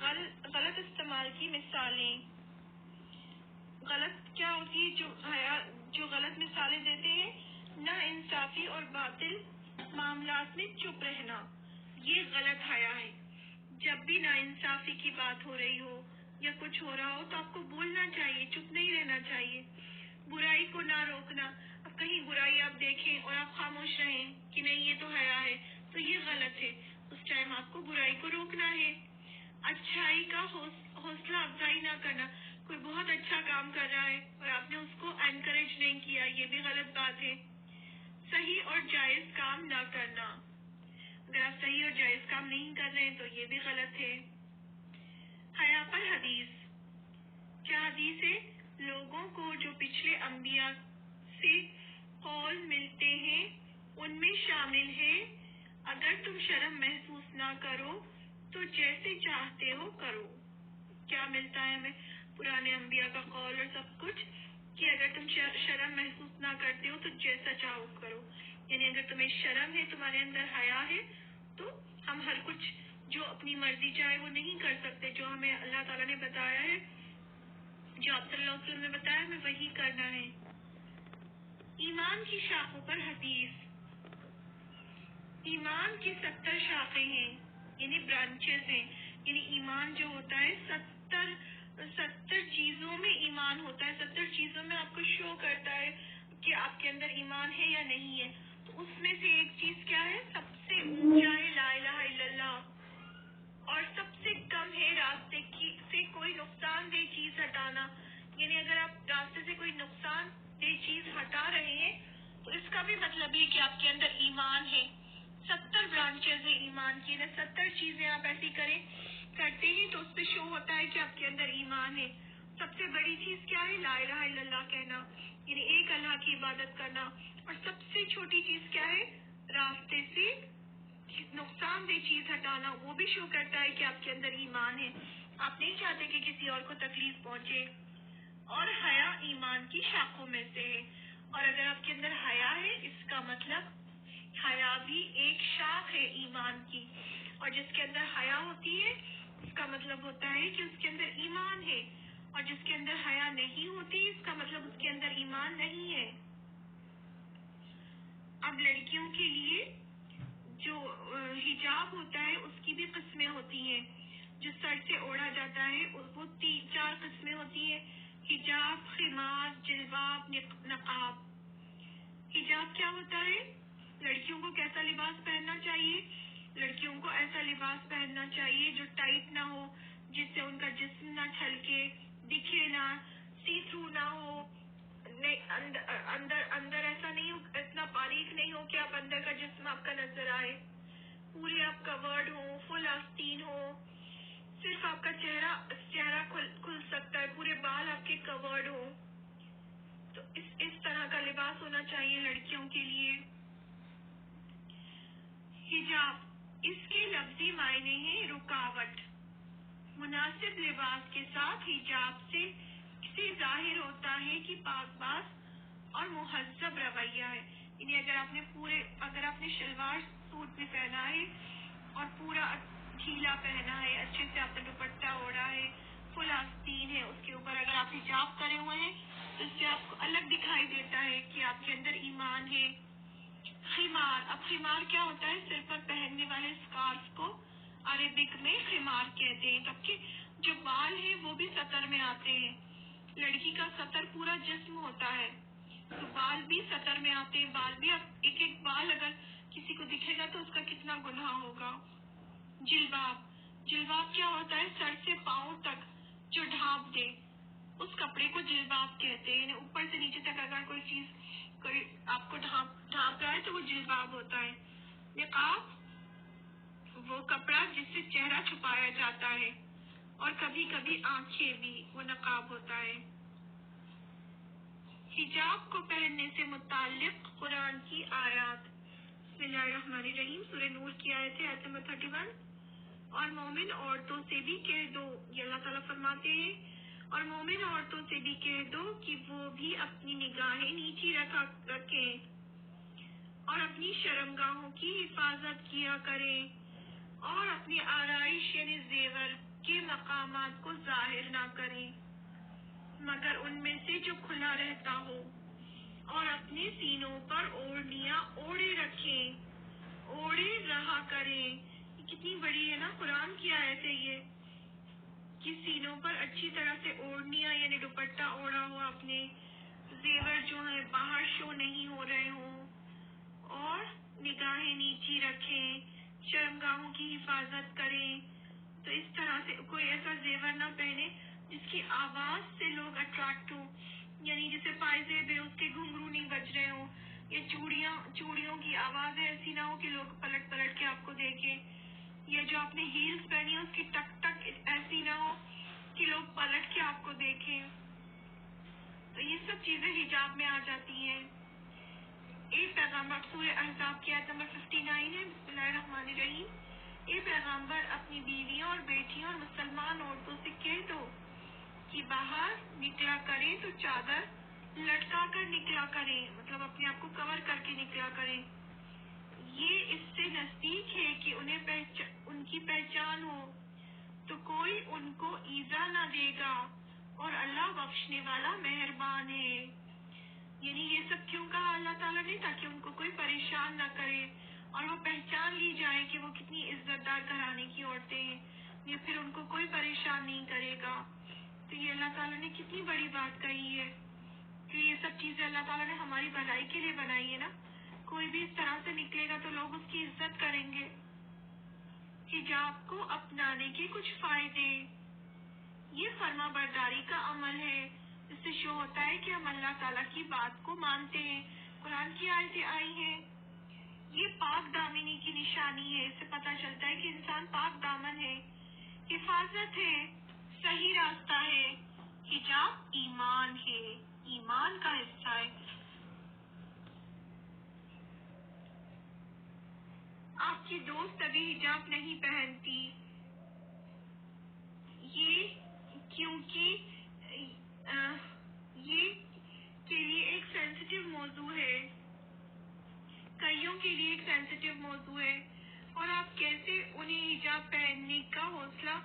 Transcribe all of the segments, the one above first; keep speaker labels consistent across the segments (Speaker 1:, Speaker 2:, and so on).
Speaker 1: غلط استعمال کی مثالیں. غلط کیا ہوتی ہے جو غلط مثالیں دیتے ہیں؟ نا انصافی اور باطل معاملات میں چپ رہنا، یہ غلط حیا ہے. جب بھی نا انصافی کی بات ہو رہی ہو یا کچھ ہو رہا ہو تو آپ کو بولنا چاہیے، چپ نہیں رہنا چاہیے. برائی کو نہ روکنا، اب کہیں برائی آپ دیکھیں اور آپ خاموش رہیں کہ نہیں یہ تو حیا ہے، تو یہ غلط ہے. اس ٹائم آپ کو برائی کو روکنا ہے. اچھائی کا حوصلہ افزائی نہ کرنا، کوئی بہت اچھا کام کر رہا ہے اور آپ نے اس کو انکریج نہیں کیا، یہ بھی غلط بات ہے. صحیح اور جائز کام نہ کرنا، اگر آپ صحیح اور جائز کام نہیں کر رہے ہیں تو یہ بھی غلط ہے. حیا پر حدیث، کیا حدیث ہے؟ لوگوں کو جو پچھلے انبیاء سے قول ملتے ہیں ان میں شامل ہے اگر تم شرم محسوس نہ کرو تو جیسے چاہتے ہو کرو. کیا ملتا ہے ہمیں؟ پرانے انبیاء کا قول اور سب کچھ کہ اگر تم شرم محسوس نہ کرتے ہو تو جیسا چاہو کرو. یعنی اگر تمہیں شرم ہے، تمہارے اندر حیا ہے، تو ہم ہر کچھ جو اپنی مرضی چاہے وہ نہیں کر سکتے. جو ہمیں اللہ تعالیٰ نے بتایا ہے، جو آپ صلی اللہ علیہ وسلم نے بتایا، ہمیں وہی کرنا ہے. ایمان کی شاخوں پر حدیث. ایمان کی 70 شاخیں ہیں، یعنی برانچز ہیں. یعنی ایمان جو ہوتا ہے 70 چیزوں میں ایمان ہوتا ہے. 70 چیزوں میں آپ کو شو کرتا ہے کہ آپ کے اندر ایمان ہے یا نہیں ہے. تو اس میں سے ایک چیز کیا ہے؟ سب سے اونچا ہے لا الہ الا اللہ، اور سب سے کم ہے راستے سے کوئی نقصان دہ چیز ہٹانا. یعنی اگر آپ راستے سے کوئی نقصان دہ چیز ہٹا رہے ہیں تو اس کا بھی مطلب یہ کہ آپ کے اندر ایمان ہے. 70 برانچز ہیں ایمان کی. 70 چیزیں آپ ایسی کرتے ہیں تو اس پہ شو ہوتا ہے کہ آپ کے اندر ایمان ہے. سب سے بڑی چیز کیا ہے؟ لا الہ الا اللہ کہنا، یعنی ایک اللہ کی عبادت کرنا. اور سب سے چھوٹی چیز کیا ہے؟ راستے سے نقصان دہ چیز ہٹانا. وہ بھی شو کرتا ہے کہ آپ کے اندر ایمان ہے. آپ نہیں چاہتے کہ کسی اور کو تکلیف پہنچے. اور حیا ایمان کی شاخوں میں سے ہے. اور اگر آپ کے اندر حیا ہے، اس کا مطلب حیا بھی ایک شاخ ہے ایمان کی. اور جس کے اندر حیا ہوتی ہے اس کا مطلب ہوتا ہے کہ اس کے اندر ایمان ہے. اور جس کے اندر حیا نہیں ہوتی اس کا مطلب اس کے اندر ایمان نہیں ہے. اب لڑکیوں کے لیے جو حجاب ہوتا ہے اس کی بھی قسمیں ہوتی ہیں. جو سر سے اوڑھا جاتا ہے وہ 4 قسمیں ہوتی ہیں: حجاب، خمار، جلباب، نقاب. حجاب کیا ہوتا ہے؟ لڑکیوں کو کیسا لباس پہننا چاہیے؟ لڑکیوں کو ایسا لباس پہننا چاہیے جو ٹائٹ نہ ہو، جس سے ان کا جسم نہ چھلکے، دکھے نہ، سی تھرو نہ ہو. اندر ایسا نہیں ہو، اتنا باریک نہیں ہو کہ آپ اندر کا جسم آپ کا نظر آئے. پورے آپ کورڈ ہو، فل آستین ہو. صرف آپ کا چہرہ کھل سکتا ہے، پورے بال آپ کے کورڈ ہو. تو اس طرح کا لباس ہونا چاہیے لڑکیوں کے لیے. حجاب، اس کے لفظی معنی ہیں رکاوٹ. مناسب لباس کے ساتھ حجاب سے ظاہر ہوتا ہے کہ پاک باز اور مہذب رویہ ہے. یعنی اگر آپ نے شلوار سوٹ بھی پہنا ہے اور پورا ڈھیلا پہنا ہے، اچھے سے آپ نے دوپٹہ اوڑھا ہے، فل آستین ہے، اس کے اوپر اگر آپ حجاب کرے ہوئے ہیں تو اس سے آپ کو الگ دکھائی دیتا ہے کہ آپ کے اندر ایمان ہے. خمار، اب خمار کیا ہوتا ہے؟ سر پر پہننے والے اسکارف کو عربک میں خمار کہتے ہیں. تب کہ جو بال ہیں وہ بھی سطر میں آتے ہیں. لڑکی کا سطر پورا جسم ہوتا ہے تو بال بھی سطر میں آتے ہیں. بال بھی ایک بال اگر کسی کو دکھے گا تو اس کا کتنا گناہ ہوگا. جلباب کیا ہوتا ہے؟ سر سے پاؤں تک جو ڈھانپ دے اس کپڑے کو جلباب کہتے ہیں. یعنی اوپر سے نیچے تک اگر کوئی آپ کو ڈھانپ رہا ہے تو وہ جلباب ہوتا ہے. نقاب وہ کپڑا جس سے چہرہ چھپایا جاتا ہے اور کبھی کبھی آنکھیں بھی، وہ نقاب ہوتا ہے. حجاب کو پہننے سے متعلق قرآن کی آیات. بسم اللہ الرحمن الرحیم. سورہ نور کی آیت ہے، آیت نمبر 31. اور مومن عورتوں سے بھی کہہ دو، یہ اللہ تعالیٰ فرماتے ہیں، اور مومن عورتوں سے بھی کہہ دو کہ وہ بھی اپنی نگاہیں نیچی رکھیں اور اپنی شرمگاہوں کی حفاظت کیا کریں اور اپنی آرائش یعنی زیور کے احکامات کو ظاہر نہ کریں مگر ان میں سے جو کھلا رہتا ہو، اور اپنے سینوں پر اوڑھنیاں اوڑھے رکھیں، اوڑھے رہا کریں۔ یہ کتنی بڑی ہے نا قرآن کی آیت ہے یہ، کہ سینوں پر اچھی طرح سے اوڑھنیاں یعنی دوپٹہ اوڑھا ہوا، اپنے زیور جو ہے باہر شو نہیں ہو رہے ہوں، اور نگاہیں نیچی رکھیں، شرمگاہوں کی حفاظت کریں۔ تو اس طرح سے کوئی ایسا زیور نہ پہنے جس کی آواز سے لوگ اٹریکٹ ہوں، یعنی جیسے پائزیب ہے اس کے گھنگرو نہیں بج رہے ہوں، یا چوڑیوں کی آواز ایسی نہ ہو کہ لوگ پلٹ پلٹ کے آپ کو دیکھیں، یا جو آپ نے ہیلز پہنی ہے اس کی ٹک ٹک ایسی نہ ہو کہ لوگ پلٹ کے آپ کو دیکھیں۔ تو یہ سب چیزیں حجاب میں آ جاتی ہیں۔ ایک پیغمبر، سورہ احزاب کی آیت نمبر 59 ہے، بسم اللہ الرحمن الرحیم۔ اے پیغمبر اپنی بیویوں اور بیٹیوں اور مسلمان عورتوں سے کہہ دو کہ باہر نکلا کریں تو چادر لٹکا کر نکلا کریں، مطلب اپنے آپ کو کور کر کے نکلا کریں۔ یہ اس سے نزدیک ہے کہ ان کی پہچان ہو تو کوئی ان کو ایذا نہ دے گا، اور اللہ بخشنے والا مہربان ہے۔ یعنی یہ سب کیوں کہا اللہ تعالیٰ نے؟ تاکہ ان کو کوئی پریشان نہ کرے اور وہ پہچان لی جائے کہ وہ کتنی عزت دار گھرانے کی عورتیں ہیں، یا پھر ان کو کوئی پریشان نہیں کرے گا۔ تو یہ اللہ تعالیٰ نے کتنی بڑی بات کہی ہے کہ یہ سب چیزیں اللہ تعالیٰ نے ہماری بھلائی کے لیے بنائی ہے نا۔ کوئی بھی اس طرح سے نکلے گا تو لوگ اس کی عزت کریں گے۔ حجاب کو اپنانے کے کچھ فائدے، یہ فرما برداری کا عمل ہے، اس سے شو ہوتا ہے کہ ہم اللہ تعالیٰ کی بات کو مانتے ہیں۔ قرآن کی آیتیں آئی ہیں، یہ پاک دامنی کی نشانی ہے، اس سے پتہ چلتا ہے کہ انسان پاک دامن ہے، حفاظت ہے، صحیح راستہ ہے۔ حجاب ایمان ہے، ایمان کا حصہ ہے۔ آپ کی دوست ابھی حجاب نہیں پہنتی، یہ کیونکہ یہ کے لیے ایک سینسیٹیو موضوع ہے، کئیوں کے لیے ایک سینسیٹیو موضوع ہے، اور آپ کیسے انہیں حجاب پہننے کا حوصلہ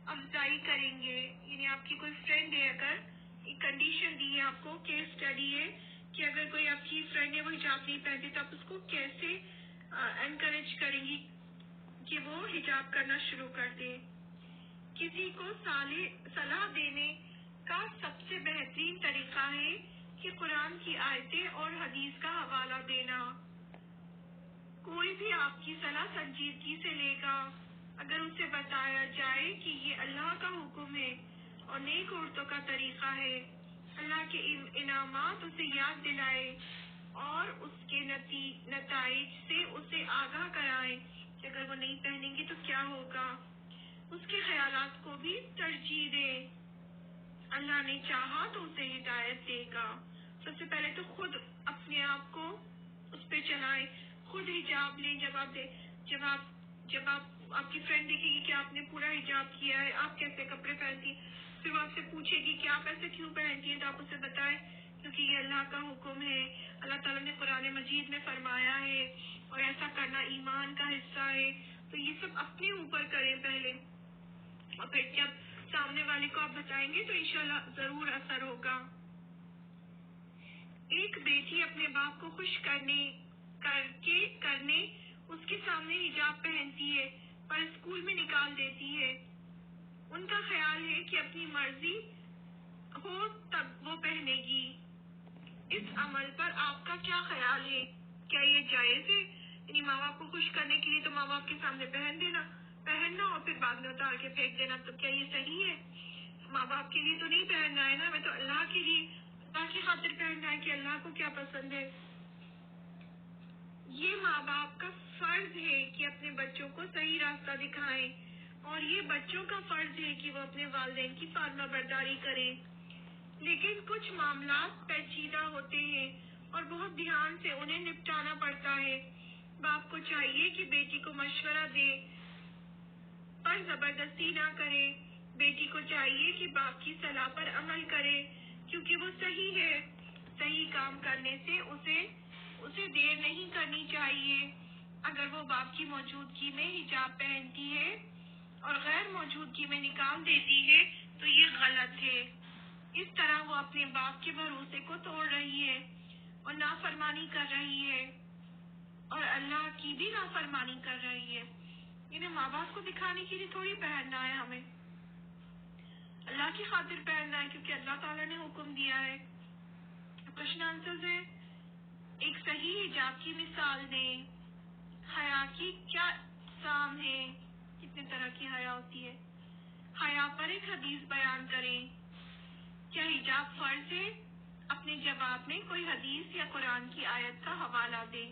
Speaker 1: افزائی کریں گے؟ یعنی آپ کی کوئی فرینڈ ہے، اگر ایک کنڈیشن دی ہے آپ کو، کیس اسٹڈی ہے کہ اگر کوئی آپ کی فرینڈ ہے وہ حجاب نہیں پہنتی تو آپ اس کو کیسے انکریج کریں گی کہ وہ حجاب کرنا شروع کر دے؟ کسی کو صلاح دینے کا سب سے بہترین طریقہ ہے کہ قرآن کی آیتیں اور حدیث کا حوالہ دینا۔ کوئی بھی آپ کی صلاح سنجیدگی سے لے گا اگر اسے بتایا جائے کہ یہ اللہ کا حکم ہے اور نیک عورتوں کا طریقہ ہے، اللہ کے انعامات اسے یاد دلائے اور اس کے نتائج سے اسے آگاہ کرائے کہ اگر وہ نہیں پہنیں گے تو کیا ہوگا، اس کے خیالات کو بھی ترجیح دے۔ اللہ نے چاہا تو اسے ہدایت دے گا۔ سب سے پہلے تو خود اپنے آپ کو اس پہ چلائیں، خود حجاب لیں۔ جب آپ کی فرینڈ دیکھے گی کہ آپ نے پورا حجاب کیا ہے، آپ کیسے کپڑے پہنتی ہیں، پھر وہ آپ سے پوچھے گی کہ آپ ایسے کیوں پہنتی ہیں، تو آپ اسے بتائیں کیونکہ یہ اللہ کا حکم ہے، اللہ تعالیٰ نے قرآن مجید میں فرمایا ہے اور ایسا کرنا ایمان کا حصہ ہے۔ تو یہ سب اپنے اوپر کریں پہلے، اور پھر جب سامنے والے کو آپ بتائیں گے تو انشاءاللہ ضرور اثر ہوگا۔ ایک بیٹی اپنے باپ کو خوش کرنے اس کے سامنے حجاب پہنتی ہے پر اسکول میں نکال دیتی ہے۔ ان کا خیال ہے کہ اپنی مرضی ہو تب وہ پہنے گی۔ اس عمل پر آپ کا کیا خیال ہے؟ کیا یہ جائز ہے؟ یعنی ماں باپ کو خوش کرنے کے لیے تو ماں باپ کے سامنے پہننا اور پھر بعد میں اتار کے پھینک دینا، تو کیا یہ صحیح ہے؟ ماں باپ کے لیے تو نہیں پہننا ہے نا، میں تو اللہ کے لیے، اللہ کی خاطر پہننا ہے کہ اللہ کو کیا پسند ہے۔ یہ ماں باپ کا فرض ہے کہ اپنے بچوں کو صحیح راستہ دکھائیں، اور یہ بچوں کا فرض ہے کہ وہ اپنے والدین کی فرما برداری کریں۔ لیکن کچھ معاملات پیچیدہ ہوتے ہیں اور بہت دھیان سے انہیں نپٹانا پڑتا ہے۔ باپ کو چاہیے کہ بیٹی کو مشورہ دے پر زبردستی نہ کرے۔ بیٹی کو چاہیے کہ باپ کی صلاح پر عمل کرے کیونکہ وہ صحیح ہے۔ صحیح کام کرنے سے اسے دیر نہیں کرنی چاہیے۔ اگر وہ باپ کی موجودگی میں حجاب پہنتی ہے اور غیر موجودگی میں نکال دیتی ہے تو یہ غلط ہے۔ اس طرح وہ اپنے باپ کے بھروسے کو توڑ رہی ہے اور نافرمانی کر رہی ہے اور اللہ کی بھی نافرمانی کر رہی ہے۔ انہیں ماں باپ کو دکھانے کے لیے تھوڑی پہننا ہے، ہمیں اللہ کی خاطر پہننا ہے، کیونکہ اللہ تعالیٰ نے حکم دیا ہے۔ کوشچن آنسرز ہے، ایک صحیح حجاب کی مثال دیں، حیا کی کیا اقسام ہے، کتنے طرح کی حیا ہوتی ہے، حیا پر ایک حدیث بیان کریں، کیا حجاب فرض ہے، اپنے جواب میں کوئی حدیث یا قرآن کی آیت کا حوالہ دیں۔